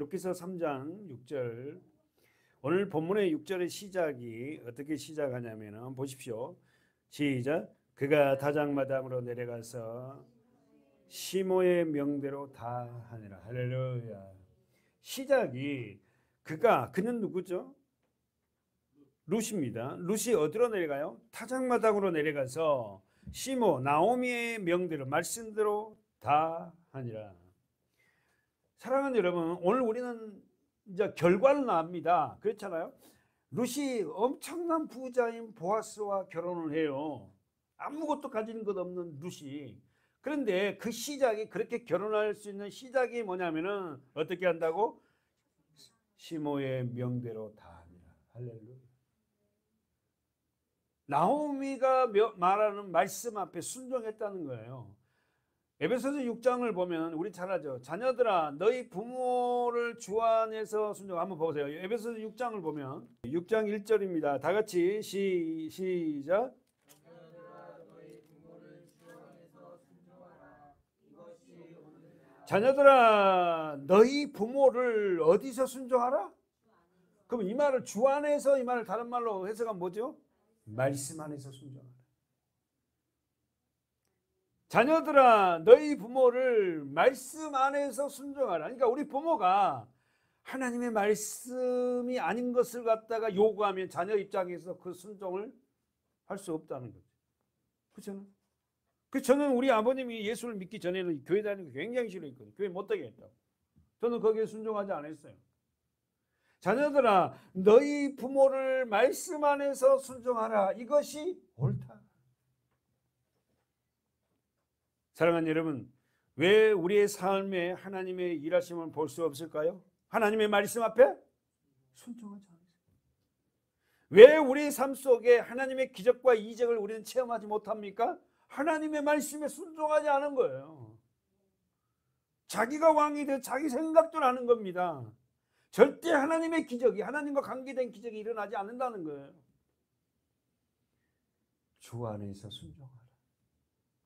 루키서 3장 6절. 오늘 본문의 6절의 시작이 어떻게 시작하냐면 보십시오. 시작. 그가 다장마당으로 내려가서 시모의 명대로 다 하니라. 할렐루야. 시작이 그는 누구죠? 룻입니다. 룻이 어디로 내려가요? 타작마당으로 내려가서 시모 나오미의 명대로 말씀대로 다 하니라. 사랑하는 여러분, 오늘 우리는 이제 결과를 나옵니다. 그렇잖아요. 룻이 엄청난 부자인 보아스와 결혼을 해요. 아무것도 가진 것 없는 룻이. 그런데 그 시작이, 그렇게 결혼할 수 있는 시작이 뭐냐면은 어떻게 한다고? 시모의 명대로 다 하니라. 할렐루야. 나오미가 말하는 말씀 앞에 순종했다는 거예요. 에베소서 6장을 보면 우리 잘 알죠. 자녀들아 너희 부모를 주 안에서 순종. 한번 보세요. 에베소서 6장을 보면 6장 1절입니다. 다 같이 시작. 자녀들아 너희 부모를 어디서 순종하라? 그럼 이 말을 주 안에서, 이 말을 다른 말로 해석하면 뭐죠? 말씀 안에서 순종하라. 자녀들아 너희 부모를 말씀 안에서 순종하라. 그러니까 우리 부모가 하나님의 말씀이 아닌 것을 갖다가 요구하면 자녀 입장에서 그 순종을 할 수 없다는 거죠. 그렇잖아요. 저는 우리 아버님이 예수를 믿기 전에는 교회 다니는 거 굉장히 싫어했거든요. 교회 못 되게 했다고. 저는 거기에 순종하지 않았어요. 자녀들아 너희 부모를 말씀 안에서 순종하라. 이것이 옳다. 사랑하는 여러분, 왜 우리의 삶에 하나님의 일하심을 볼 수 없을까요? 하나님의 말씀 앞에 순종하지 않았어요. 왜 우리 삶 속에 하나님의 기적과 이적을 우리는 체험하지 못합니까? 하나님의 말씀에 순종하지 않은 거예요. 자기가 왕이 돼 자기 생각대로 하는 겁니다. 절대 하나님의 기적이, 하나님과 관계된 기적이 일어나지 않는다는 거예요. 주 안에서 순종하라.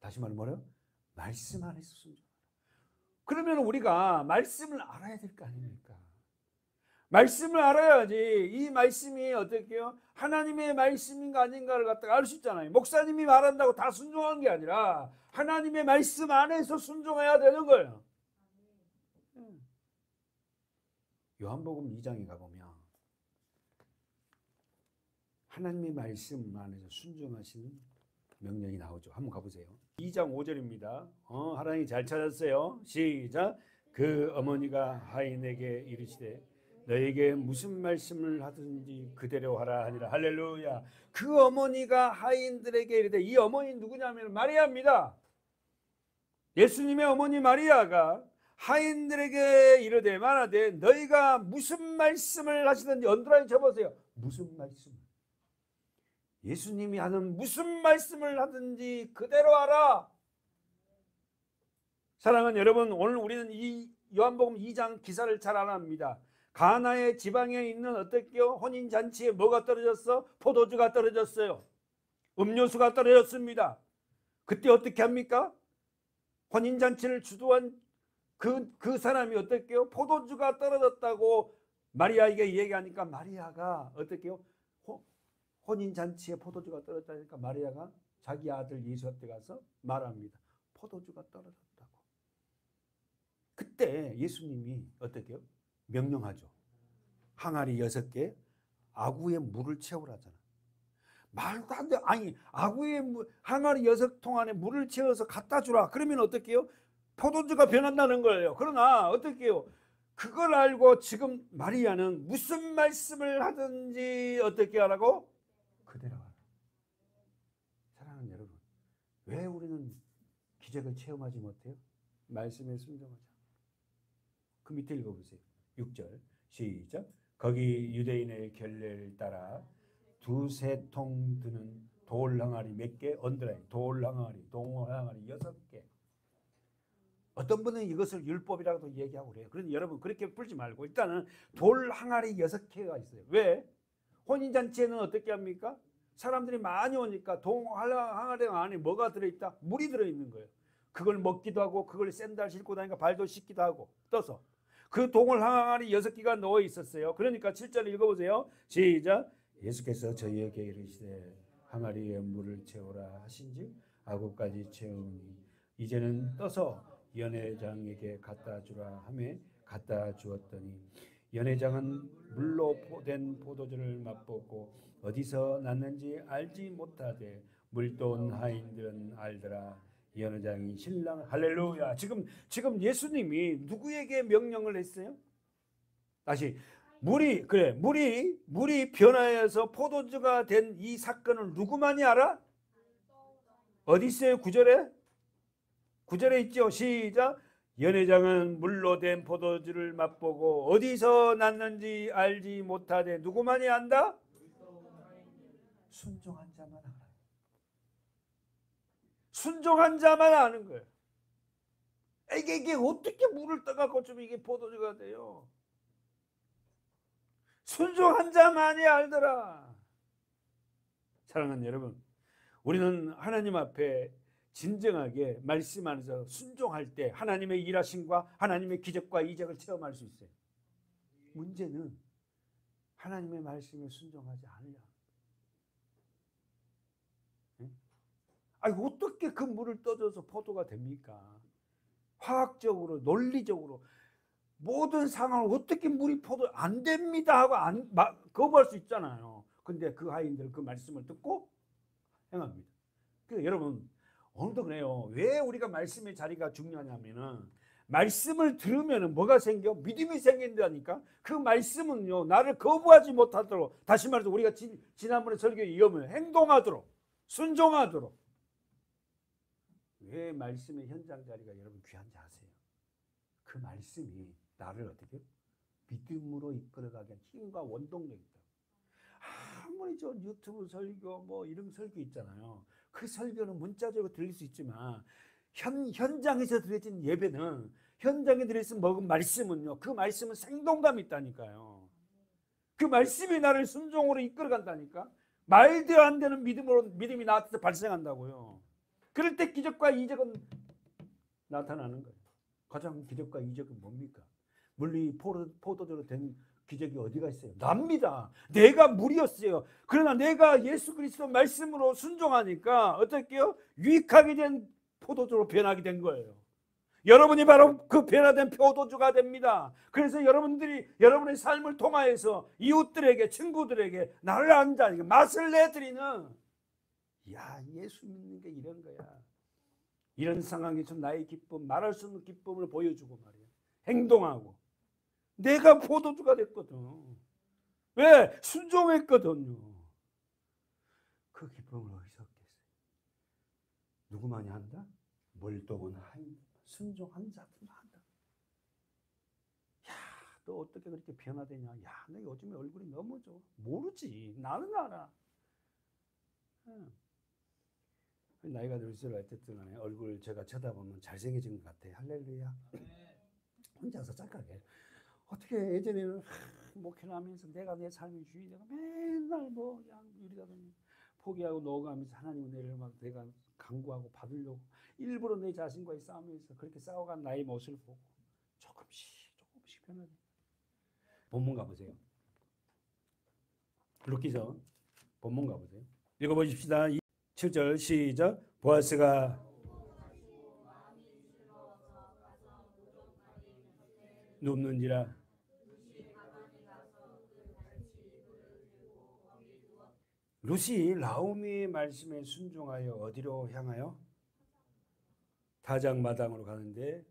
다시 말해 뭐래요? 말씀 안에서 순종하라. 그러면 우리가 말씀을 알아야 될 거 아닙니까? 말씀을 알아야지 이 말씀이 어떻게 해요? 하나님의 말씀인가 아닌가를 갖다가 알 수 있잖아요. 목사님이 말한다고 다 순종하는 게 아니라 하나님의 말씀 안에서 순종해야 되는 거예요. 요한복음 2장에 가보면 하나님의 말씀 안에서 순종하시는 명령이 나오죠. 한번 가보세요. 2장 5절입니다. 하나님이 잘 찾았어요. 시작. 그 어머니가 하인에게 이르시되 너에게 무슨 말씀을 하든지 그대로 하라 하니라. 할렐루야. 그 어머니가 하인들에게 이르되, 이 어머니 누구냐면 마리아입니다. 예수님의 어머니 마리아가 하인들에게 이르되 말하되 너희가 무슨 말씀을 하시든지, 언더라인 쳐보세요. 무슨 말씀? 예수님이 하는 무슨 말씀을 하든지 그대로 하라. 사랑하는 여러분, 오늘 우리는 이 요한복음 2장 기사를 잘 알아합니다. 가나의 지방에 있는 어떻게요? 혼인잔치에 뭐가 떨어졌어? 포도주가 떨어졌어요. 음료수가 떨어졌습니다. 그때 어떻게 합니까? 혼인잔치를 주도한 그 사람이 어떻게요? 포도주가 떨어졌다고 마리아에게 얘기하니까 마리아가 어떻게요? 혼인잔치에 포도주가 떨어졌다니까 마리아가 자기 아들 예수한테 가서 말합니다. 포도주가 떨어졌다고. 그때 예수님이 어떻게요? 명령하죠. 항아리 6개 아구에 물을 채우라잖아. 말도 안 돼. 아니, 아구에 항아리 6통 안에 물을 채워서 갖다 주라. 그러면 어떻게 해요? 포도주가 변한다는 거예요. 그러나 어떻게 해요? 그걸 알고 지금 마리아는 무슨 말씀을 하든지 어떻게 하라고? 그대로 하라. 사랑하는 여러분, 왜 우리는 기적을 체험하지 못해요? 말씀에 순종하자. 그 밑에 읽어보세요. 6절 시작. 거기 유대인의 결례를 따라 2-3통 드는 돌 항아리 몇 개? 언더라인. 돌 항아리 6개. 어떤 분은 이것을 율법이라고도 얘기하고 그래요. 그런데 여러분 그렇게 풀지 말고 일단은 돌 항아리 6개가 있어요. 왜? 혼인잔치에는 어떻게 합니까? 사람들이 많이 오니까 돌 항아리 안에 뭐가 들어있다? 물이 들어있는 거예요. 그걸 먹기도 하고 그걸 샌들 신고 다니까 발도 씻기도 하고 떠서. 그 동을 항아리 6개가 넣어 있었어요. 그러니까 7절 읽어보세요. 시작. 예수께서 저희에게 이르시되 항아리에 물을 채우라 하신지 아구까지 채우니 이제는 떠서 연회장에게 갖다 주라 하매 갖다 주었더니 연회장은 물로 된 포도주를 맛보고 어디서 났는지 알지 못하되 물도 온 하인들은 알더라. 연회장이 신랑 할렐루야. 지금 예수님이 누구에게 명령을 했어요? 다시 물이 변화해서 포도주가 된 이 사건을 누구만이 알아? 어디 있어요? 9절에 있죠. 시작. 연회장은 물로 된 포도주를 맛보고 어디서 났는지 알지 못하되 누구만이 안다? 순종한 자만 알아요. 순종한 자만 아는 거예요. 이게 어떻게 물을 떠갖고 좀 이게 포도주가 돼요? 순종한 자만이 알더라. 사랑하는 여러분, 우리는 하나님 앞에 진정하게 말씀 안에서 순종할 때 하나님의 일하심과 하나님의 기적과 이적을 체험할 수 있어요. 문제는 하나님의 말씀에 순종하지 않으려. 어떻게 그 물을 떠줘서 포도가 됩니까? 화학적으로, 논리적으로 모든 상황을 어떻게 물이 포도 안 됩니다 하고 거부할 수 있잖아요. 근데 그 하인들은 그 말씀을 듣고 행합니다. 그래서 여러분, 오늘도 그래요. 왜 우리가 말씀의 자리가 중요하냐면은 말씀을 들으면 뭐가 생겨? 믿음이 생긴다니까. 그 말씀은요, 나를 거부하지 못하도록, 다시 말해서 우리가 지난번에 설교에 이어면 행동하도록, 순종하도록. 왜 말씀의 현장 자리가 여러분 귀한지 아세요? 그 말씀이 나를 어떻게 믿음으로 이끌어가게 힘과 원동력이 있다. 아무리 저 유튜브 설교 뭐 이런 설교 있잖아요. 그 설교는 문자적으로 들릴 수 있지만 현장에서 드려진 예배는 현장에 들려서 먹은 말씀은요. 그 말씀은 생동감이 있다니까요. 그 말씀이 나를 순종으로 이끌어간다니까. 말도 안 되는 믿음이 나한테서 발생한다고요. 그럴 때 기적과 이적은 나타나는 거예요. 가장 기적과 이적은 뭡니까? 물이 포도주로 된 기적이 어디가 있어요? 납니다. 내가 물이었어요. 그러나 내가 예수 그리스도 말씀으로 순종하니까 어떻게요? 유익하게 된 포도주로 변하게 된 거예요. 여러분이 바로 그 변화된 포도주가 됩니다. 그래서 여러분들이 여러분의 삶을 통하여서 이웃들에게, 친구들에게 나를 아는 자에게 맛을 내드리는, 야, 예수 믿는 게 이런 거야. 이런 상황에서 나의 기쁨, 말할 수 없는 기쁨을 보여주고 말이야. 행동하고. 내가 포도주가 됐거든. 왜? 순종했거든요. 그 기쁨을 어디서 얻겠어요? 누구만이 한다? 물도은 하인, 순종한 자들만 한다. 야, 너 어떻게 그렇게 변화되냐? 야, 너 요즘에 얼굴이 너무 좋아. 모르지. 나는 알아. 나이가 들수록 어쨌든 간에 얼굴 제가 쳐다보면 잘생겨진 것 같아. 할렐루야. 혼자서 짝하게. 어떻게 예전에는 목회를 하면서 내가 내 삶의 주인, 내가 맨날 뭐 유리다더니 포기하고 놓아가면서 하나님 은혜를 막 내가 강구하고 받으려고 일부러 내 자신과의 싸움에서 그렇게 싸워간 나의 모습을 보고 조금씩 변하게. 본문 가보세요. 루키서 본문 가보세요. 읽어보십시다. 7절 시작. 보아스가 눕는지라. 룻이 나오미의 말씀에 순종하여 어디로 향하여? 타작마당으로 가는데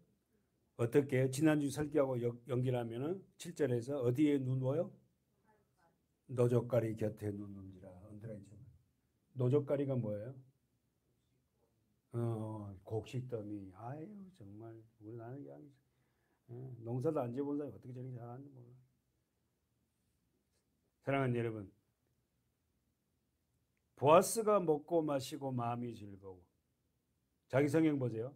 어떻게 지난주 설교하고 연결하면은 7절에서 어디에 누워요? 노젓가리 곁에 누는지라. 노젓가리가 뭐예요? 곡식더미. 아유 정말 우리 나는 그냥 농사도 안 지어본 사람이 어떻게 저렇게 잘하는지 몰라. 사랑하는 여러분, 보아스가 먹고 마시고 마음이 즐거워. 자기 성경 보세요.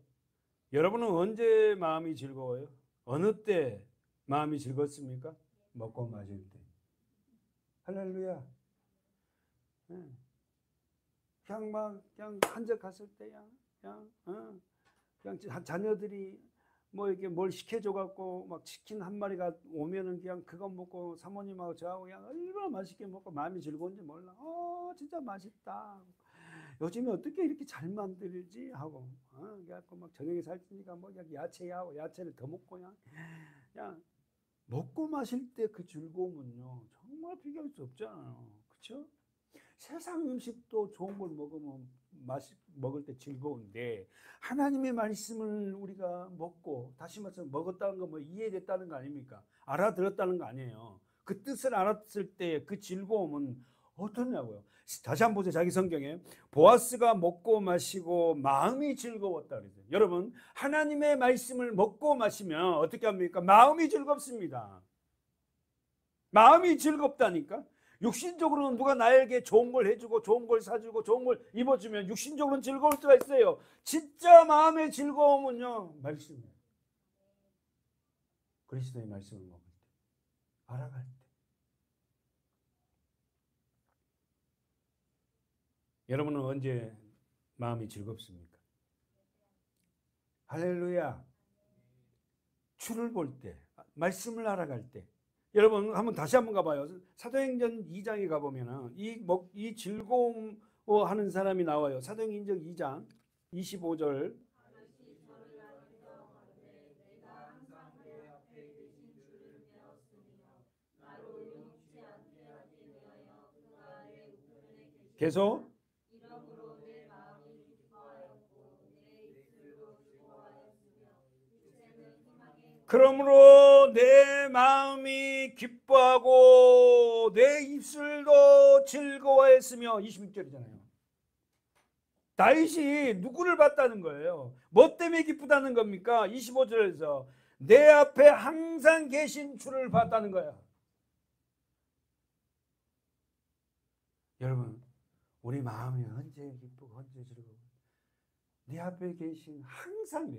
여러분은 언제 마음이 즐거워요? 어느 때 마음이 즐겁습니까? 먹고 마실 때. 할렐루야. 그냥 한적 갔을 때 그냥 자녀들이 뭐 이렇게 뭘 시켜줘 갖고 막 치킨 한 마리가 오면은 그냥 그거 먹고 사모님하고 저하고 그냥 얼마나 맛있게 먹고 마음이 즐거운지 몰라. 진짜 맛있다. 요즘에 어떻게 이렇게 잘 만들지 하고 그래갖고 막 저녁에 살찌니까 뭐 그냥 야채하고 야채를 더 먹고 그냥 먹고 마실 때 그 즐거움은요 정말 비교할 수 없잖아요. 그렇죠? 세상 음식도 좋은 걸 먹으면 먹을 때 즐거운데 하나님의 말씀을 우리가 먹고 다시 말해서 먹었다는 거 뭐 이해됐다는 거 아닙니까? 알아들었다는 거 아니에요. 그 뜻을 알았을 때 그 즐거움은 어떠냐고요. 다시 한번 보세요. 자기 성경에 보아스가 먹고 마시고 마음이 즐거웠다 그랬어요. 여러분 하나님의 말씀을 먹고 마시면 어떻게 합니까? 마음이 즐겁습니다. 마음이 즐겁다니까. 육신적으로는 누가 나에게 좋은 걸 해주고 좋은 걸 사주고 좋은 걸 입어주면 육신적으로는 즐거울 수가 있어요. 진짜 마음의 즐거움은요 말씀이에요. 그리스도의 말씀을 먹을 때, 알아갈 때. 여러분은 언제 마음이 즐겁습니까? 할렐루야. 주를 볼 때, 말씀을 알아갈 때. 여러분 한번 다시 한번 가봐요. 사도행전 2장에 가보면 이 즐거움 하는 사람이 나와요. 사도행전 2장 25절. 계속. 그러므로 내 마음이 기뻐하고 내 입술도 즐거워했으며 26절이잖아요. 다윗이 누구를 봤다는 거예요? 뭐 때문에 기쁘다는 겁니까? 25절에서 내 앞에 항상 계신 주를 봤다는 거야. 여러분 우리 마음이 언제 기쁘고 언제 즐거워? 내 앞에 계신 항상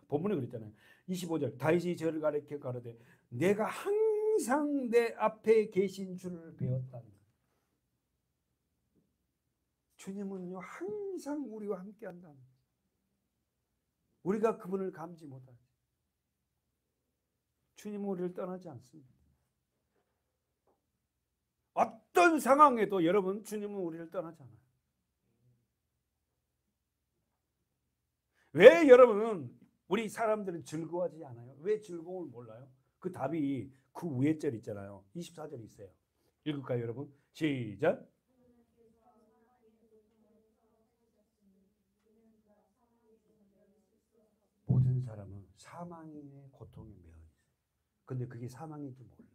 본문에 그랬잖아요. 25절 다윗이 저를 가리켜 가로되 내가 항상 내 앞에 계신 주를 배웠다는 거예요. 주님은요 항상 우리와 함께 한다는 거예요. 우리가 그분을 감지 못하지. 주님은 우리를 떠나지 않습니다. 어떤 상황에도 여러분 주님은 우리를 떠나지 않아요. 왜 여러분은 우리 사람들은 즐거워하지 않아요? 왜 즐거움을 몰라요? 그 답이 그 위에 절 있잖아요. 24절이 있어요. 읽을까요 여러분? 시작. 모든 사람은 사망의 고통에 매여 있어요. 근데 그게 사망인지 몰라.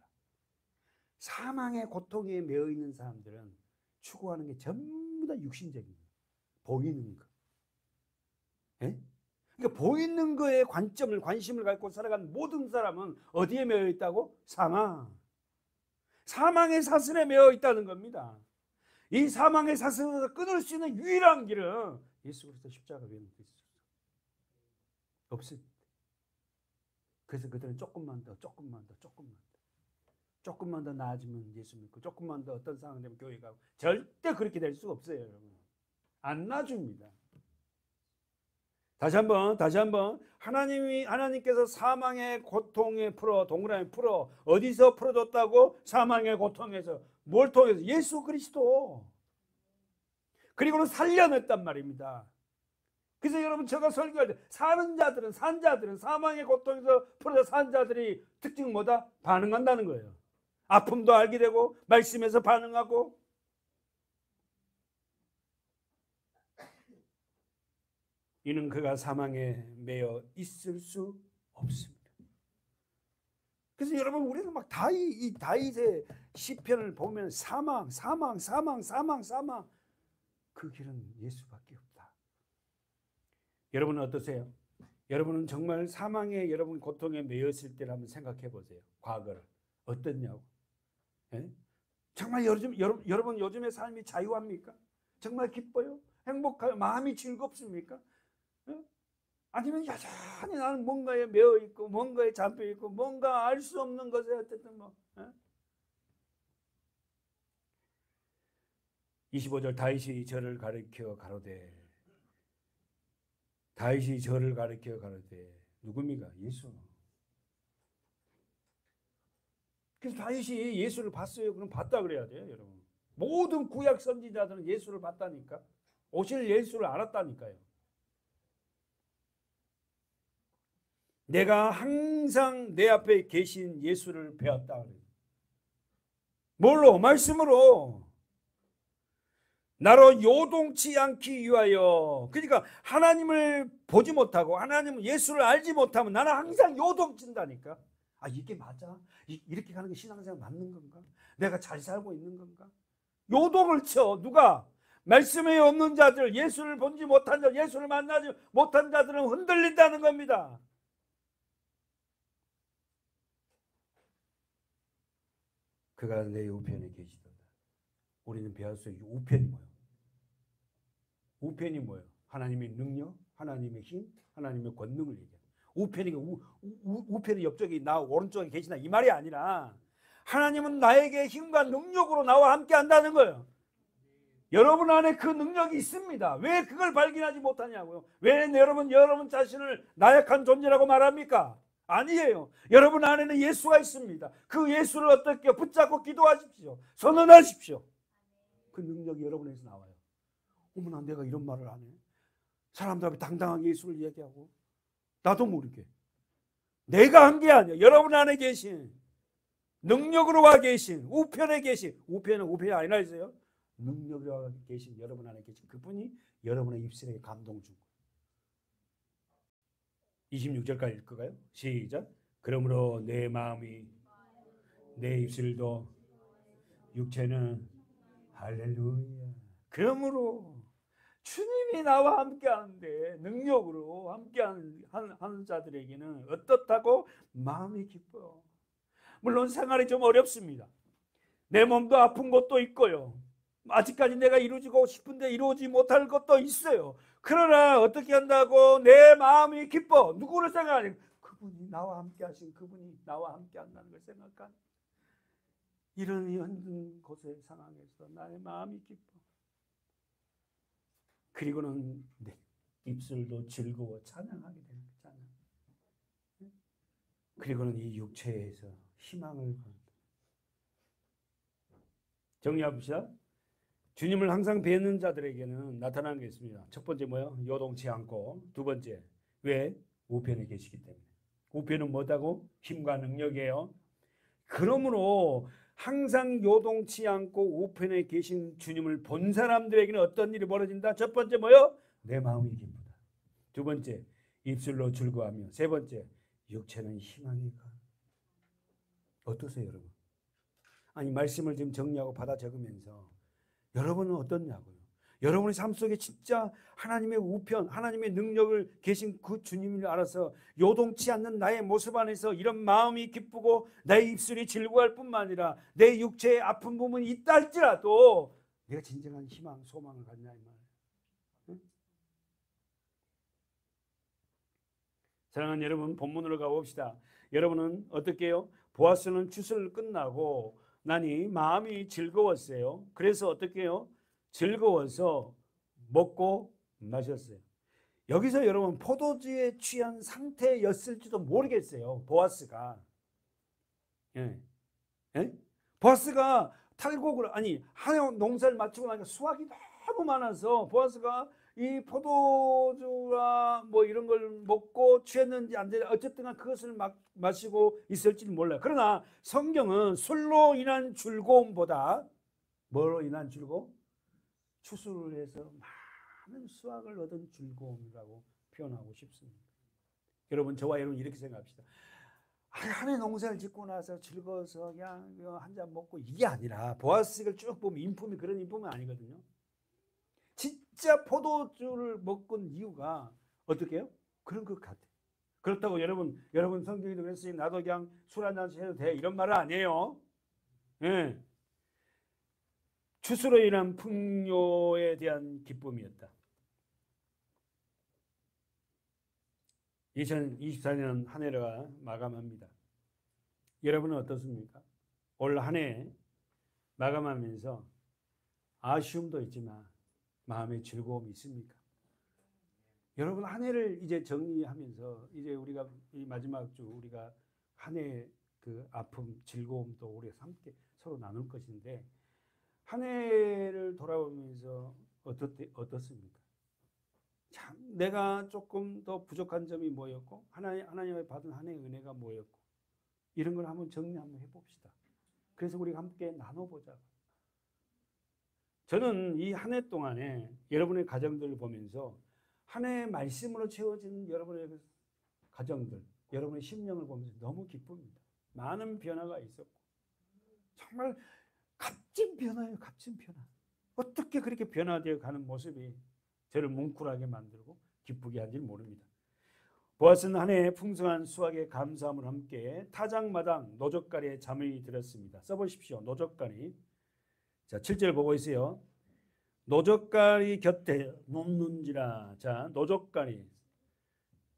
사망의 고통에 매여 있는 사람들은 추구하는 게 전부 다 육신적인 거예요. 보이는 거. 예? 그러니까 보이는 거에 관심을 갖고 살아가는 모든 사람은 어디에 매여 있다고? 사망. 사망의 사슬에 매여 있다는 겁니다. 이 사망의 사슬에서 끊을 수 있는 유일한 길은 예수 그리스도 십자가 위에 있어요. 없습니다. 그래서 그들은 조금만 더 나아지면 예수 믿고 조금만 더 어떤 상황 되면 교회 가고 절대 그렇게 될 수가 없어요. 여러분. 안 놔줍니다. 다시 한번 하나님께서 사망의 고통에 동그라미 풀어 어디서 풀어줬다고? 사망의 고통에서. 뭘 통해서? 예수 그리스도. 그리고는 살려냈단 말입니다. 그래서 여러분 제가 설교할 때 산 자들은 사망의 고통에서 풀어져 산 자들이 특징 뭐다? 반응한다는 거예요. 아픔도 알게 되고 말씀에서 반응하고. 이는 그가 사망에 매여 있을 수 없습니다. 그래서 여러분 우리는 막 다윗의 시편을 보면 사망 그 길은 예수밖에 없다. 여러분은 어떠세요? 여러분은 정말 사망에 여러분 고통에 매였을 때를 한번 생각해 보세요. 과거를 어땠냐고. 예? 정말 여러분 요즘의 삶이 자유합니까? 정말 기뻐요? 행복해요? 마음이 즐겁습니까? 예? 아니면 여전히 나는 뭔가에 매여 있고 뭔가에 잡혀 있고 뭔가 알 수 없는 것에 어쨌든 뭐. 예? 25절 다윗이 저를 가리켜 가로되 누굽니까? 예수. 그래서 다윗이 예수를 봤어요. 그럼 봤다 그래야 돼요, 여러분. 모든 구약 선지자들은 예수를 봤다니까. 오실 예수를 알았다니까요. 내가 항상 내 앞에 계신 예수를 배웠다 그래요. 뭘로? 말씀으로. 나로 요동치 않기 위하여. 그러니까 하나님을 보지 못하고 하나님 예수를 알지 못하면 나는 항상 요동친다니까. 아, 이게 맞아? 이렇게 가는 게 신앙생활 맞는 건가? 내가 잘 살고 있는 건가? 요동을 쳐. 누가? 말씀에 없는 자들, 예수를 본지 못한 자, 예수를 만나지 못한 자들은 흔들린다는 겁니다. 그가 내 우편에 계시도다. 우리는 배울 수 있는 우편이 뭐예요? 우편이 뭐예요? 하나님의 능력, 하나님의 힘, 하나님의 권능을 얘기해요. 우편이 옆쪽에 나 오른쪽에 계시나 이 말이 아니라 하나님은 나에게 힘과 능력으로 나와 함께 한다는 거예요. 여러분 안에 그 능력이 있습니다. 왜 그걸 발견하지 못하냐고요? 왜 여러분 자신을 나약한 존재라고 말합니까? 아니에요. 여러분 안에는 예수가 있습니다. 그 예수를 어떻게 붙잡고 기도하십시오. 선언하십시오. 그 능력이 여러분에서 나와요. 어머나, 내가 이런 말을 하네. 사람들 앞에 당당하게 예수를 얘기하고 나도 모르게 내가 한 게 아니야. 여러분 안에 계신 능력으로 와 계신 우편에 계신 우편이 아니라 있어요. 능력으로 와 계신 여러분 안에 계신 그분이 여러분의 입술에 감동 주고. 26절까지 읽을까요? 시작. 그러므로 내 마음이 내 입술도 육체는 할렐루야. 그러므로 주님이 나와 함께 하는데 능력으로 함께 하는 자들에게는 어떻다고? 마음이 기뻐요. 물론 생활이 좀 어렵습니다. 내 몸도 아픈 것도 있고요. 아직까지 내가 이루어지고 싶은데 이루어지지 못할 것도 있어요. 그러나 어떻게 한다고? 내 마음이 기뻐. 누구를 생각하니? 그분이 나와 함께 하신 그분이 나와 함께 한다는 걸 생각하니 이런 힘든 곳의 상황에서 나의 마음이 기뻐. 그리고는 내 입술도 즐거워 찬양하게 되는 찬양. 그리고는 이 육체에서 희망을 건다. 정리합시다. 주님을 항상 뵙는 자들에게는 나타나는 게 있습니다. 첫 번째 뭐요? 요동치 않고. 두 번째, 왜? 우편에 계시기 때문에. 우편은 뭐다고? 힘과 능력이에요. 그러므로 항상 요동치 않고 우편에 계신 주님을 본 사람들에게는 어떤 일이 벌어진다? 첫 번째 뭐요? 내 마음이 기쁘다. 두 번째, 입술로 즐거워하며. 세 번째, 육체는 희망이 가. 어떠세요, 여러분? 아니, 말씀을 지금 정리하고 받아 적으면서 여러분은 어떻냐고요? 여러분의 삶 속에 진짜 하나님의 우편, 하나님의 능력을 계신 그 주님을 알아서 요동치 않는 나의 모습 안에서 이런 마음이 기쁘고 내 입술이 즐거워할 뿐만 아니라 내 육체에 아픈 부분이 있다 할지라도 내가 진정한 희망, 소망을 갖냐 이 말이에요. 응? 사랑하는 여러분, 본문으로 가봅시다. 여러분은 어떻게 해요? 보아스는 추수를 끝나고 나니 마음이 즐거웠어요. 그래서 어떻게 해요? 즐거워서 먹고 마셨어요. 여기서 여러분 포도주에 취한 상태였을지도 모르겠어요. 보아스가. 예. 예? 보아스가 탈곡을 한 농사를 마치고 나니까 수확이 너무 많아서 보아스가 이 포도주와 뭐 이런 걸 먹고 취했는지 안 되는지 어쨌든 그것을 마시고 있을지는 몰라요. 그러나 성경은 술로 인한 즐거움보다 뭐로 인한 즐거움? 추수를 해서 많은 수확을 얻은 즐거움이라고 표현하고 싶습니다. 여러분, 저와 여러분 이렇게 생각합시다. 한 해 농사를 짓고 나서 즐거워서 그냥 한 잔 먹고 이게 아니라 보아스를 쭉 보면 인품이 그런 인품은 아니거든요. 진짜 포도주를 먹은 이유가 어떻게 해요? 그런 것 같아요. 그렇다고 여러분 성경에도 그랬으니 나도 그냥 술 한 잔씩 해도 돼 이런 말은 아니에요. 예. 추수로 인한 풍요에 대한 기쁨이었다. 2024년 한 해가 마감합니다. 여러분은 어떻습니까? 올 한 해 마감하면서 아쉬움도 있지만 마음의 즐거움이 있습니까? 여러분 한 해를 이제 정리하면서 이제 우리가 이 마지막 주 우리가 한 해 그 아픔, 즐거움도 우리가 함께 서로 나눌 것인데 한 해를 돌아보면서 어떻습니까? 참 내가 조금 더 부족한 점이 뭐였고 하나님의 받은 한 해의 은혜가 뭐였고 이런 걸 한번 정리 한번 해봅시다. 그래서 우리가 함께 나눠보자. 저는 이 한 해 동안에 여러분의 가정들을 보면서 한 해의 말씀으로 채워진 여러분의 가정들, 여러분의 심령을 보면서 너무 기쁩니다. 많은 변화가 있었고 정말 값진 변화예요. 값진 변화. 어떻게 그렇게 변화되어 가는 모습이 저를 뭉클하게 만들고 기쁘게 하는지 모릅니다. 보아스는 한 해의 풍성한 수확에 감사함을 함께 타작마당 노젓가리에 잠을 들었습니다. 써보십시오. 노젓가리. 자, 7절 보고 있어요. 노젓가리 곁에 눕는지라. 자, 노젓가리.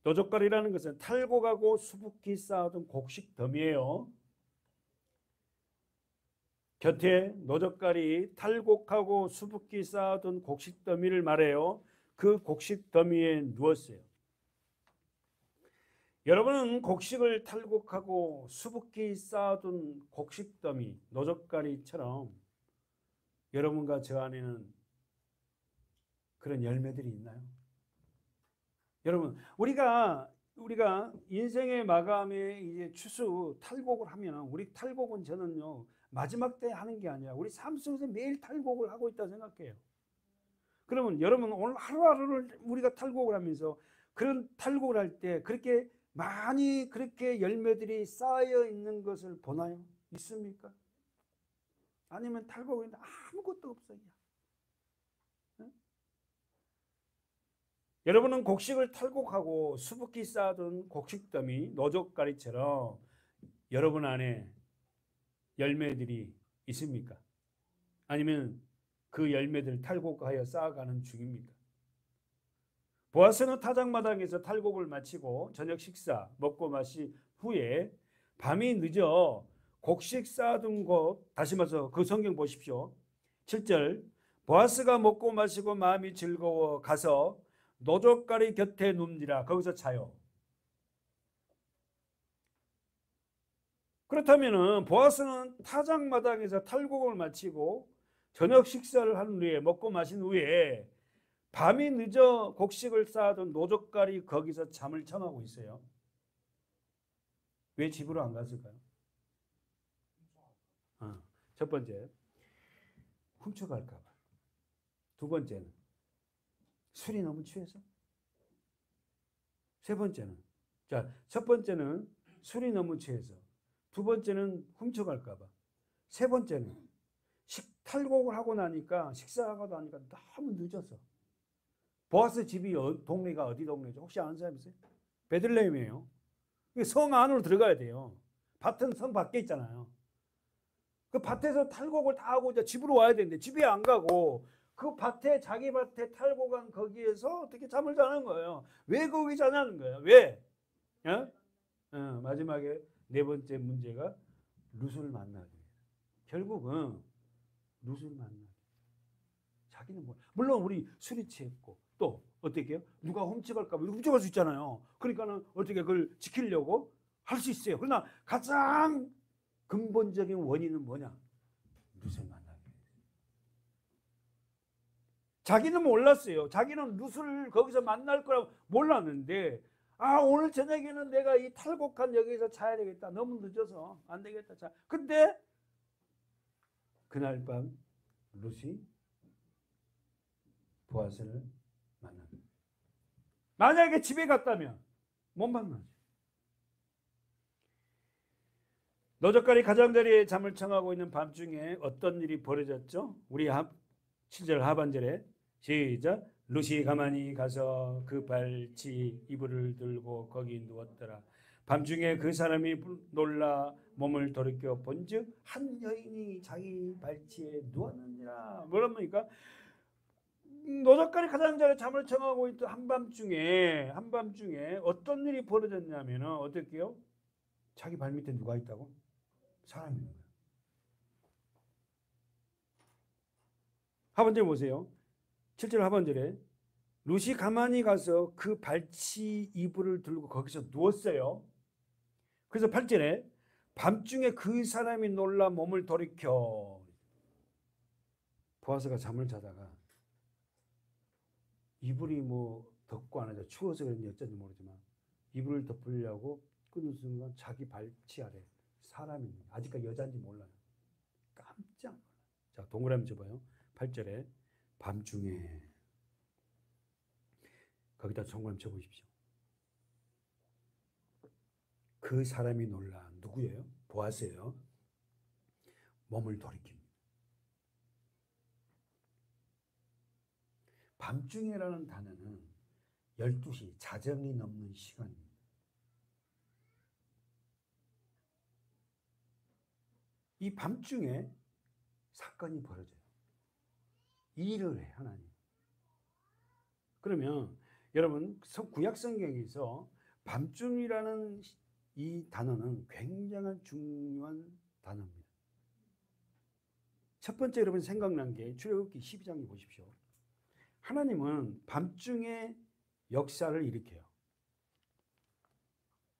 노젓가리라는 것은 탈곡하고 수북히 쌓아둔 곡식 덤이에요. 곁에 노젓가리 탈곡하고 수북히 쌓아둔 곡식 더미를 말해요. 그 곡식 더미에 누웠어요. 여러분은 곡식을 탈곡하고 수북히 쌓아둔 곡식 더미, 노젓가리처럼 여러분과 저 안에는 그런 열매들이 있나요? 여러분, 우리가 인생의 마감에 이제 추수 탈곡을 하면 우리 탈곡은 저는요 마지막 때 하는 게 아니라 우리 삶 속에서 매일 탈곡을 하고 있다 생각해요. 그러면 여러분 오늘 하루하루를 우리가 탈곡을 하면서 그런 탈곡을 할 때 그렇게 많이 그렇게 열매들이 쌓여 있는 것을 보나요? 있습니까? 아니면 탈곡이 아무것도 없어요. 네? 여러분은 곡식을 탈곡하고 수북히 쌓아둔 곡식더미 노젓가리처럼 여러분 안에 열매들이 있습니까? 아니면 그 열매들을 탈곡하여 쌓아가는 중입니까? 보아스는 타작마당에서 탈곡을 마치고 저녁 식사 먹고 마신 후에 밤이 늦어 곡식 쌓아둔 곳, 다시 말해서 그 성경 보십시오. 7절 보아스가 먹고 마시고 마음이 즐거워 가서 노젓가리 곁에 눕니라. 거기서 자요. 그렇다면 보아스는 타작마당에서 탈곡을 마치고 저녁 식사를 한 후에 먹고 마신 후에 밤이 늦어 곡식을 쌓아둔 노젓가리 거기서 잠을 청하고 있어요. 왜 집으로 안 갔을까요? 첫 번째, 훔쳐갈까 봐. 두 번째는 술이 너무 취해서. 세 번째는, 자, 첫 번째는 술이 너무 취해서. 두 번째는 훔쳐갈까 봐. 세 번째는 탈곡을 하고 나니까 식사하고 나니까 너무 늦어서. 보아스 집이 동네가 어디 동네죠? 혹시 아는 사람 있어요? 베들레헴이에요. 성 안으로 들어가야 돼요. 밭은 성 밖에 있잖아요. 그 밭에서 탈곡을 다 하고 이제 집으로 와야 되는데 집에 안 가고 그 밭에 자기 밭에 탈곡한 거기에서 어떻게 잠을 자는 거예요. 왜 거기 자냐는 거예요. 왜? 마지막에 네 번째 문제가 룻을 만나기. 결국은 룻을 만나기. 자기는 뭐 물론 우리 술이 취했고 또 어떻게 해요? 누가 훔쳐갈까 봐 훔쳐갈 수 있잖아요. 그러니까는 어떻게 그걸 지키려고 할 수 있어요. 그러나 가장 근본적인 원인은 뭐냐? 룻을 만나기. 자기는 몰랐어요. 자기는 룻을 거기서 만날 거라고 몰랐는데 오늘 저녁에는 내가 이 탈곡한 여기서 자야 되겠다. 너무 늦어서 안 되겠다. 자, 근데 그날 밤 룻이 보아스를 만납니다. 만약에 집에 갔다면 못 만나죠. 노젓가리 가장자리에 잠을 청하고 있는 밤중에 어떤 일이 벌어졌죠? 우리 7절 하반절에 시작. 룻이 가만히 가서 그 발치 이불을 들고 거기 누웠더라. 밤중에 그 사람이 놀라 몸을 돌이켜 본즉 한 여인이 자기 발치에 누웠느니라. 뭐랍니까? 노젓가리 가장자리에 잠을 청하고 있던 한밤중에 어떤 일이 벌어졌냐면은 어떻게요? 자기 발밑에 누가 있다고? 사람이 있는 거예요. 하반절 보세요. 7절 하반절에 룻이 가만히 가서 그 발치 이불을 들고 거기서 누웠어요. 그래서 8절에 밤중에 그 사람이 놀라 몸을 돌이켜. 보아스가 잠을 자다가 이불이 뭐 덮고 안 하죠. 추워서 그런지 어쩐지 모르지만 이불을 덮으려고 끊는 순간 자기 발치 아래 사람이 있는 거예요. 아직까지 여자인지 몰라요. 깜짝 놀라요. 자, 동그라미 쳐봐요. 8절에 밤중에 거기다 동그라미 쳐보십시오. 그 사람이 놀라. 누구예요? 보아스예요. 몸을 돌이킵니다. 밤중에라는 단어는 12시, 자정이 넘는 시간입니다. 이 밤중에 사건이 벌어져요. 일을 해, 하나님. 그러면 여러분, 구약 성경에서 밤중이라는 이 단어는 굉장히 중요한 단어입니다. 첫 번째 여러분 생각난 게 출애굽기 12장에 보십시오. 하나님은 밤중에 역사를 일으켜요.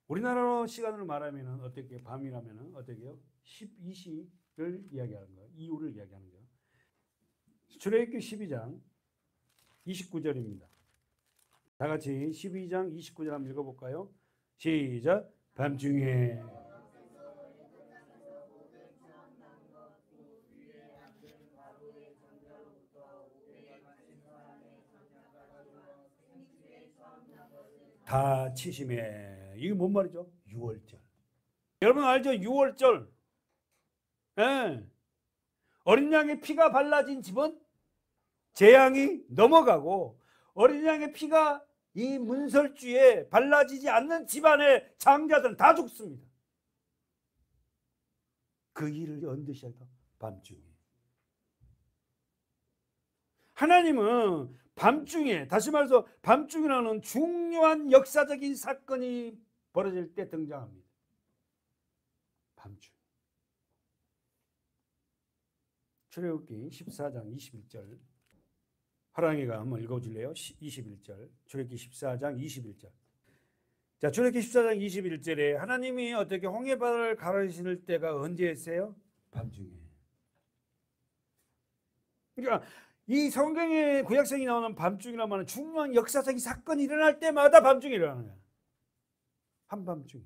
우리나라 시간으로 말하면 어떻게 밤이라면 어떻게요? 12시를 이야기하는 거예요. 이후를 이야기하는 거예요. 출애굽기 12장 29절입니다. 다 같이 12장 29절 한번 읽어볼까요? 시작. 밤중에 다 치심에. 이게 뭔 말이죠? 6월절. 여러분 알죠? 6월절. 예. 어린 양의 피가 발라진 집은 재앙이 넘어가고, 어린 양의 피가 이 문설주에 발라지지 않는 집안의 장자들은 다 죽습니다. 그 일을 언제시 할까? 밤중에. 하나님은 밤중에, 다시 말해서 밤중이라는 중요한 역사적인 사건이 벌어질 때 등장합니다. 밤중. 출애굽기 14장 21절. 하랑이가 한번 읽어줄래요? 21절. 출애굽기 14장 21절. 자, 출애굽기 14장 21절에 하나님이 어떻게 홍해바다를 가르시는 때가 언제였어요? 밤중에. 그러니까 이 성경의 구약성이 나오는 밤중이라는 말은 중요한 역사적인 사건이 일어날 때마다 밤중에 일어나는 거야. 한밤중에.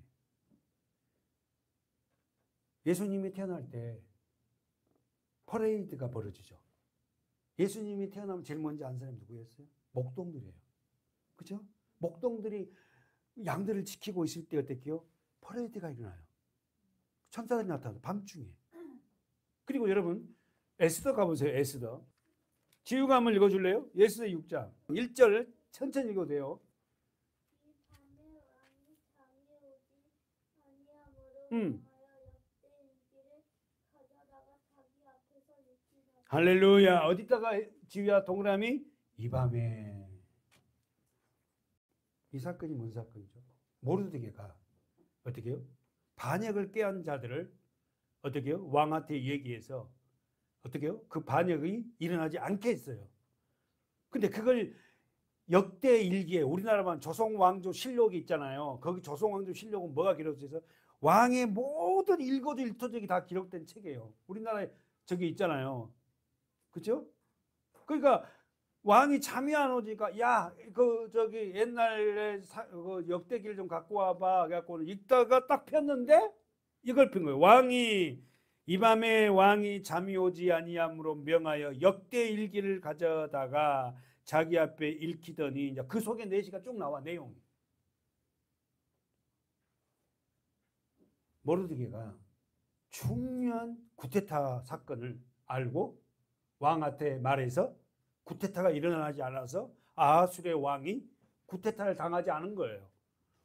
예수님이 태어날 때 퍼레이드가 벌어지죠. 예수님이 태어나면 제일 먼저 안 사람이 누구였어요? 목동들이에요. 그죠? 목동들이 양들을 지키고 있을 때 어떻게요? 퍼레이드가 일어나요. 천사들이 나타나요. 밤중에. 그리고 여러분 에스더 가보세요. 에스더. 지우가 한번 읽어줄래요? 에스더 6장 1절 천천히 읽어도 돼요. 할렐루야. 어디다가 지우야 동그라미? 이 밤에. 이 사건이 뭔 사건이죠? 모르드게가 어떻게 해요? 반역을 깨한 자들을 어떻게 해요? 왕한테 얘기해서 어떻게 해요? 그 반역이 일어나지 않게 했어요. 근데 그걸 역대 일기에 우리나라만 조선왕조 실록이 있잖아요. 거기 조선왕조 실록은 뭐가 기록되어 있어요? 왕의 모든 일거주 일투족이 다 기록된 책이에요. 우리나라에 저기 있잖아요. 그렇죠? 그러니까 왕이 잠이 안 오니까 야, 그 저기 옛날에 그 역대기를 좀 갖고 와봐. 그래갖고 읽다가 딱 폈는데 이걸 핀 거예요. 왕이 이 밤에 왕이 잠이 오지 아니함으로 명하여 역대 일기를 가져다가 자기 앞에 읽히더니 이제 그 속에 내시가 쭉 나와 내용이. 모르드게가 중요한 쿠데타 사건을 알고 왕한테 말해서 쿠데타가 일어나지 않아서 아하술의 왕이 쿠데타를 당하지 않은 거예요.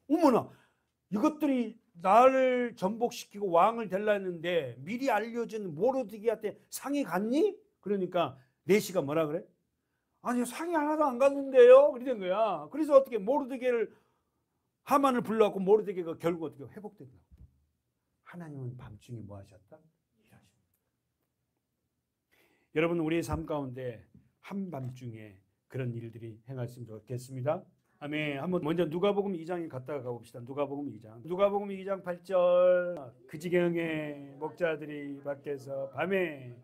어머나, 이것들이 나를 전복시키고 왕을 되려 했는데 미리 알려준 모르드게한테 상이 갔니? 그러니까 내시가 뭐라 그래? 아니, 상이 하나도 안 갔는데요? 그러는 거야. 그래서 어떻게 모르드게를 하만을 불러갖고 모르드게가 결국 어떻게 회복된다. 하나님은 밤중에 뭐 하셨다? 일하셨다. 여러분, 우리의 삶 가운데 한밤중에 그런 일들이 행하시면 좋겠습니다. 아멘. 한번 먼저 누가복음 2장에 갔다가 가봅시다. 누가복음 2장. 누가복음 2장 8절. 그 지경에 목자들이 밖에서 밤에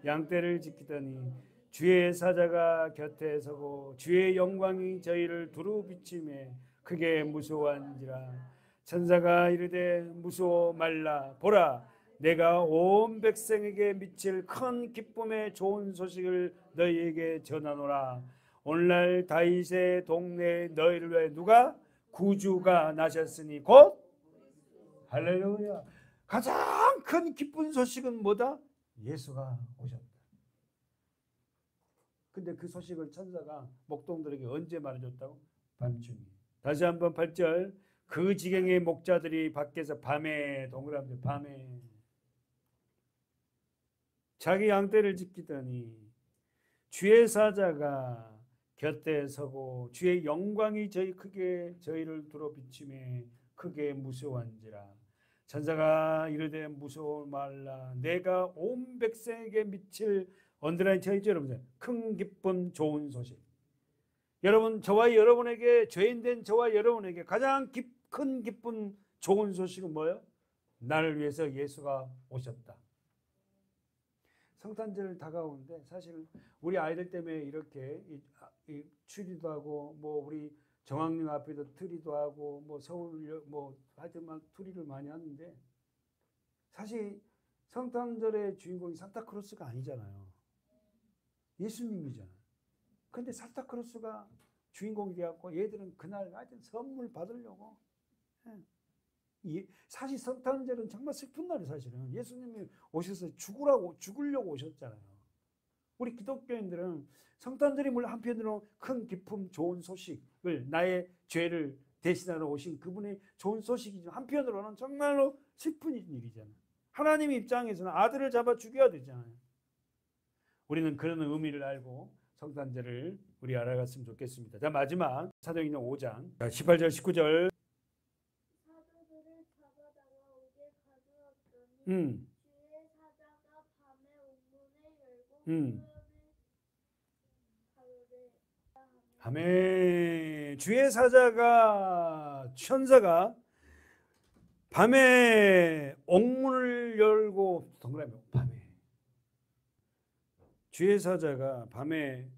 양떼를 지키더니 주의 사자가 곁에 서고 주의 영광이 저희를 두루 비치매 크게 무서워한지라. 천사가 이르되 무서워 말라. 보라, 내가 온 백성에게 미칠 큰 기쁨의 좋은 소식을 너희에게 전하노라. 오늘날 다윗의 동네에 너희를 위해 누가? 구주가 나셨으니 곧 할렐루야. 가장 큰 기쁜 소식은 뭐다? 예수가 오셨다. 근데 그 소식을 천사가 목동들에게 언제 말해줬다고? 밤중에. 다시 한번 8절. 그 지경의 목자들이 밖에서 밤에, 동그라미 밤에 자기 양떼를 지키더니 주의 사자가 곁에 서고 주의 영광이 저희를 두루 비치매 크게 무서워한지라. 천사가 이르되 무서워 말라. 내가 온 백성에게 미칠 언제나 저희 여러분 큰 기쁨 좋은 소식. 여러분, 저와 여러분에게, 죄인된 저와 여러분에게 가장 큰 기쁨 좋은 소식은 뭐예요? 나를 위해서 예수가 오셨다. 성탄절 다가오는데 사실 우리 아이들 때문에 이렇게 추리도 하고 뭐 우리 정학령 앞에도 트리도 하고 뭐 서울 뭐 하여튼 막 트리를 많이 하는데 사실 성탄절의 주인공이 산타크로스가 아니잖아요. 예수님이잖아요. 근데 산타크로스가 주인공이 되었고 얘들은 그날 하여튼 선물 받으려고. 사실 성탄절은 정말 슬픈 날이 사실은 예수님이 오셔서 죽으려고 오셨잖아요. 우리 기독교인들은 성탄절이 물론 한편으로 큰 기쁨 좋은 소식을 나의 죄를 대신하러 오신 그분의 좋은 소식이지만 한편으로는 정말로 슬픈 일이잖아요. 하나님 입장에서는 아들을 잡아 죽여야 되잖아요. 우리는 그런 의미를 알고 성탄절을 우리 알아갔으면 좋겠습니다. 자, 마지막 사도행전 5장 18절 19절. 사도들을 잡아다가 옥에 가두었더니 주의 사자가 밤에 옥문을 열고 밤에 주의 사자가 천사가 밤에 옥문을 열고 동그라미 밤에 주의 사자가 밤에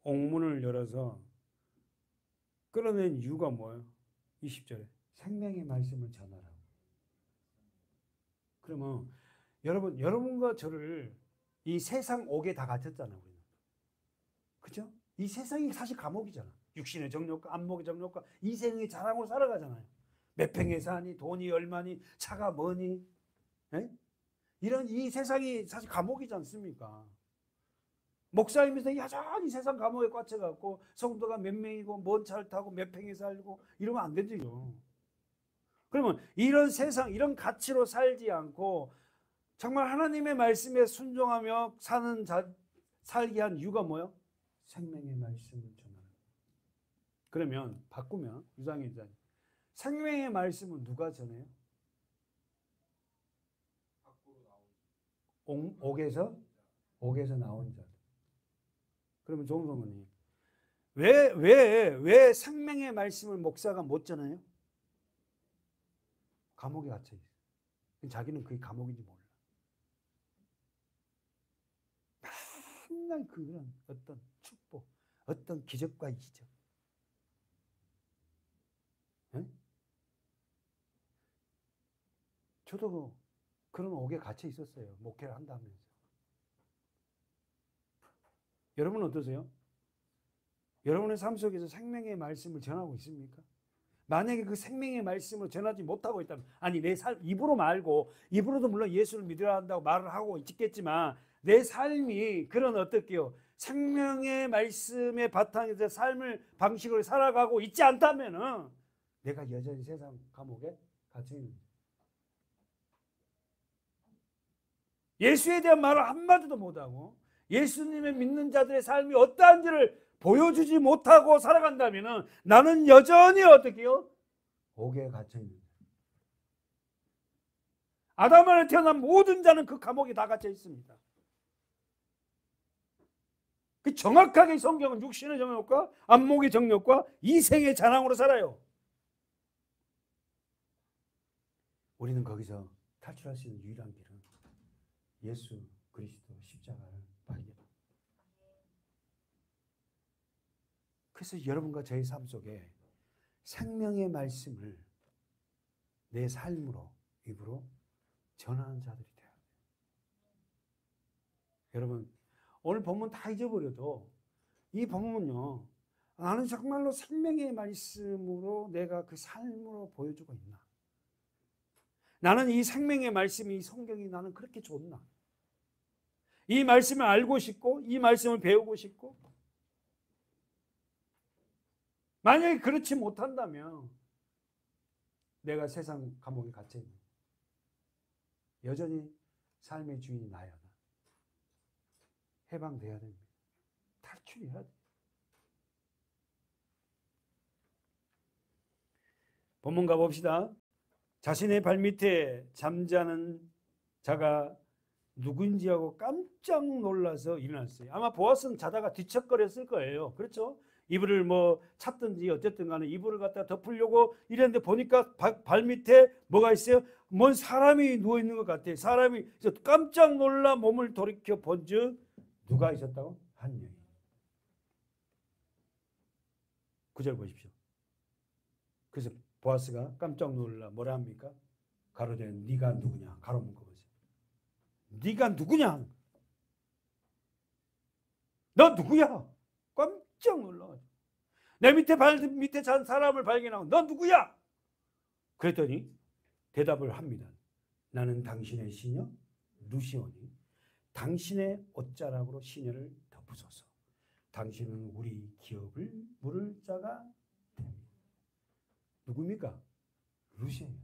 옥문을 열어서 끌어낸 이유가 뭐예요? 20절에 생명의 말씀을 전하라고. 그러면 여러분과 저를 이 세상 옥에 다 갇혔잖아요. 우리는. 그죠? 이 세상이 사실 감옥이잖아. 육신의 정욕과 안목의 정욕과 이 세상의 자랑으로 살아가잖아요. 몇 평에 사니, 돈이 얼마니, 차가 뭐니, 에? 이런 이 세상이 사실 감옥이지 않습니까? 목사님에서 여전히 세상 감옥에 갇혀갖고 성도가 몇 명이고 뭔 차를 타고 몇 평에 살고 이러면 안 되죠. 그러면 이런 세상, 이런 가치로 살지 않고 정말 하나님의 말씀에 순종하며 살게 한 이유가 뭐예요? 생명의 말씀을 전하는. 그러면 바꾸면 유상의 자 생명의 말씀은 누가 전해요? 옥에서 나온 자. 그러면 종성원이 왜 생명의 말씀을 목사가 못 전해요? 감옥에 갇혀 있어요. 자기는 그게 감옥인지 몰라. 맨날 그런 어떤 축복, 어떤 기적과 이적. 네? 저도 그런 옥에 갇혀 있었어요. 목회를 한다면서. 여러분은 어떠세요? 여러분의 삶 속에서 생명의 말씀을 전하고 있습니까? 만약에 그 생명의 말씀을 전하지 못하고 있다면, 아니 내 삶 입으로 말고, 입으로도 물론 예수를 믿어야 한다고 말을 하고 있겠지만 내 삶이 그런 어떻게요? 생명의 말씀의 바탕에서 삶을 방식으로 살아가고 있지 않다면은 내가 여전히 세상 감옥에 갇혀 있는 거예요. 예수에 대한 말을 한마디도 못하고 예수님을 믿는 자들의 삶이 어떠한지를 보여주지 못하고 살아간다면 나는 여전히 어떻게요? 옥에 갇혀 있는 거예요. 아담 안에 태어난 모든 자는 그 감옥에 다 갇혀 있습니다. 그 정확하게 성경은 육신의 정욕과 안목의 정욕과 이생의 자랑으로 살아요. 우리는 거기서 탈출할 수 있는 유일한 길은 예수 그리스도 십자가를 발견. 그래서 여러분과 저의 삶 속에 생명의 말씀을 내 삶으로, 입으로 전하는 자들이 돼요. 여러분, 오늘 본문 다 잊어버려도 이 본문은요, 나는 정말로 생명의 말씀으로 내가 그 삶으로 보여주고 있나? 나는 이 생명의 말씀이, 이 성경이 나는 그렇게 좋나? 이 말씀을 알고 싶고, 이 말씀을 배우고 싶고, 만약에 그렇지 못한다면 내가 세상 감옥에 갇혀 있는, 여전히 삶의 주인이 나야. 해방돼야 됩니다. 탈출해야 돼. 본문 가봅시다. 자신의 발밑에 잠자는 자가 누군지 하고 깜짝 놀라서 일어났어요. 아마 보아스는 자다가 뒤척거렸을 거예요. 그렇죠? 이불을 뭐 찾든지 어쨌든 간에 이불을 갖다 덮으려고 이랬는데 보니까 발밑에 뭐가 있어요? 뭔 사람이 누워있는 것 같아요. 사람이 깜짝 놀라 몸을 돌이켜 본즉 누가 있었다고? 한 여인. 9절 보십시오. 그래서 보아스가 깜짝 놀라 뭐라 합니까? 가로되 네가 누구냐? 가로 묶어 보세요. 네가 누구냐? 너 누구야? 깜짝 놀라. 내 밑에 잔 사람을 발견하고 너 누구야? 그랬더니 대답을 합니다. 나는 당신의 시녀 루시오니 당신의 옷자락으로 시녀를 덮으소서. 당신은 우리 기업을 물을 자가 됩니다. 누굽니까? 루시오예요.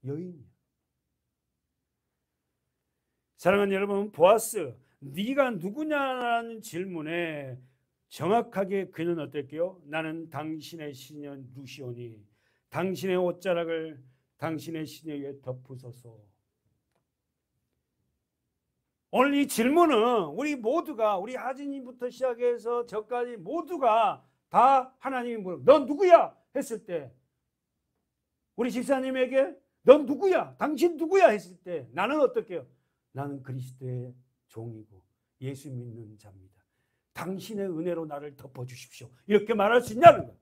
여인이에요. 사랑하는 여러분, 보아스, 네가 누구냐라는 질문에 정확하게 그는 어떨게요? 나는 당신의 시녀 루시오니 당신의 옷자락을 당신의 시녀 위에 덮으소서. 오늘 이 질문은 우리 모두가, 우리 하진이부터 시작해서 저까지 모두가 다 하나님이 물어 넌 누구야? 했을 때, 우리 집사님에게 넌 누구야? 당신 누구야? 했을 때 나는 어떻게요? 나는 그리스도의 종이고 예수 믿는 자입니다. 당신의 은혜로 나를 덮어주십시오. 이렇게 말할 수 있냐는 거예요.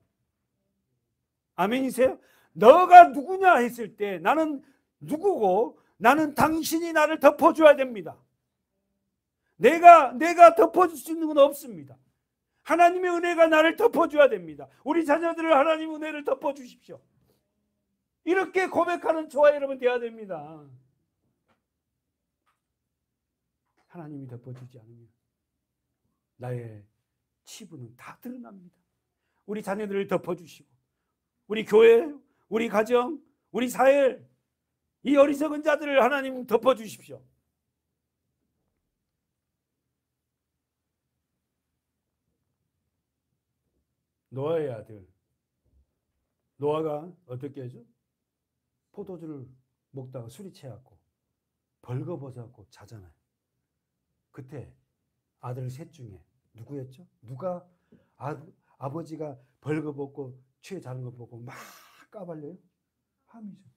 아멘이세요? 너가 누구냐 했을 때 나는 누구고 나는 당신이 나를 덮어줘야 됩니다. 내가 덮어줄 수 있는 건 없습니다. 하나님의 은혜가 나를 덮어줘야 됩니다. 우리 자녀들을 하나님의 은혜를 덮어주십시오. 이렇게 고백하는 저와 여러분 되어야 됩니다. 하나님이 덮어주지 않으면 나의 치부는 다 드러납니다. 우리 자녀들을 덮어주시고 우리 교회, 우리 가정, 우리 사회, 이 어리석은 자들을 하나님 덮어주십시오. 노아의 아들 노아가 어떻게 하죠? 포도주를 먹다가 술이 취해갖고 벌거벗어갖고 자잖아요. 그때 아들 셋 중에 누구였죠? 누가 아버지가 벌거벗고 취해 자는 거 보고 막 까발려요? 함이죠.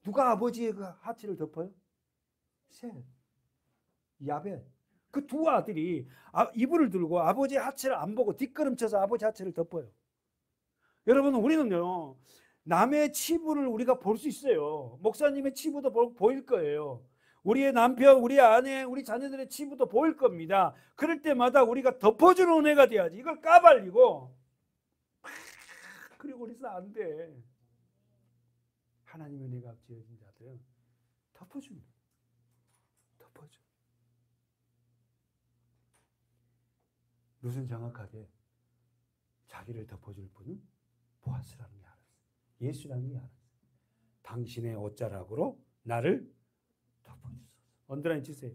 누가 아버지의 그 하체를 덮어요? 셋. 야벳. 그 두 아들이 이불을 들고 아버지 하체를 안 보고 뒷걸음쳐서 아버지 하체를 덮어요. 여러분, 우리는요 남의 치부를 우리가 볼 수 있어요. 목사님의 치부도 보일 거예요. 우리의 남편, 우리 아내, 우리 자녀들의 치부도 보일 겁니다. 그럴 때마다 우리가 덮어주는 은혜가 돼야지. 이걸 까발리고 그리고 그래서 안 돼. 하나님의 은혜가 지어진 자들은 덮어줍니다. 덮어줘. 룻은 정확하게 자기를 덮어줄 분은 보아스라는 게 알았어요. 예수라는 게 알았어요. 당신의 옷자락으로 나를 덮어주소서. 언더라인 치세요.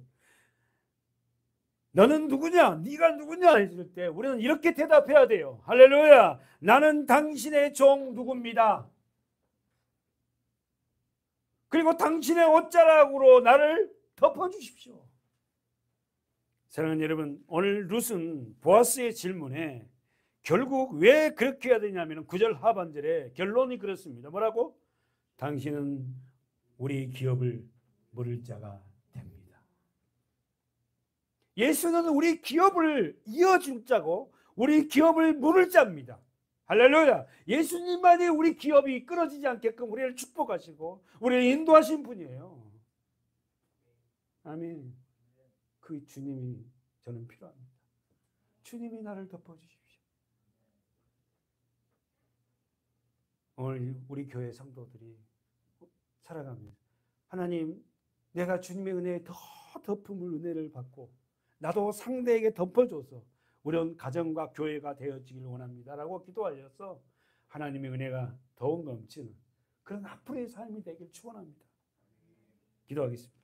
너는 누구냐? 네가 누구냐? 했을 때 우리는 이렇게 대답해야 돼요. 할렐루야. 나는 당신의 종 누구입니다. 그리고 당신의 옷자락으로 나를 덮어주십시오. 사랑하는 여러분, 오늘 룻은 보아스의 질문에 결국 왜 그렇게 해야 되냐면 9절 하반절에 결론이 그렇습니다. 뭐라고? 당신은 우리 기업을 물을 자가 됩니다. 예수는 우리 기업을 이어줄 자고 우리 기업을 물을 자입니다. 할렐루야. 예수님만이 우리 기업이 끊어지지 않게끔 우리를 축복하시고 우리를 인도하신 분이에요. 아멘. 그 주님이 저는 필요합니다. 주님이 나를 덮어주십시오. 오늘 우리 교회 성도들이 살아가면서 하나님, 내가 주님의 은혜에 더 덮음을 은혜를 받고 나도 상대에게 덮어줘서 우리 가정과 교회가 되어지길 원합니다 라고 기도하셔서 하나님의 은혜가 더욱 넘치는 그런 앞으로의 삶이 되길 축원합니다. 기도하겠습니다.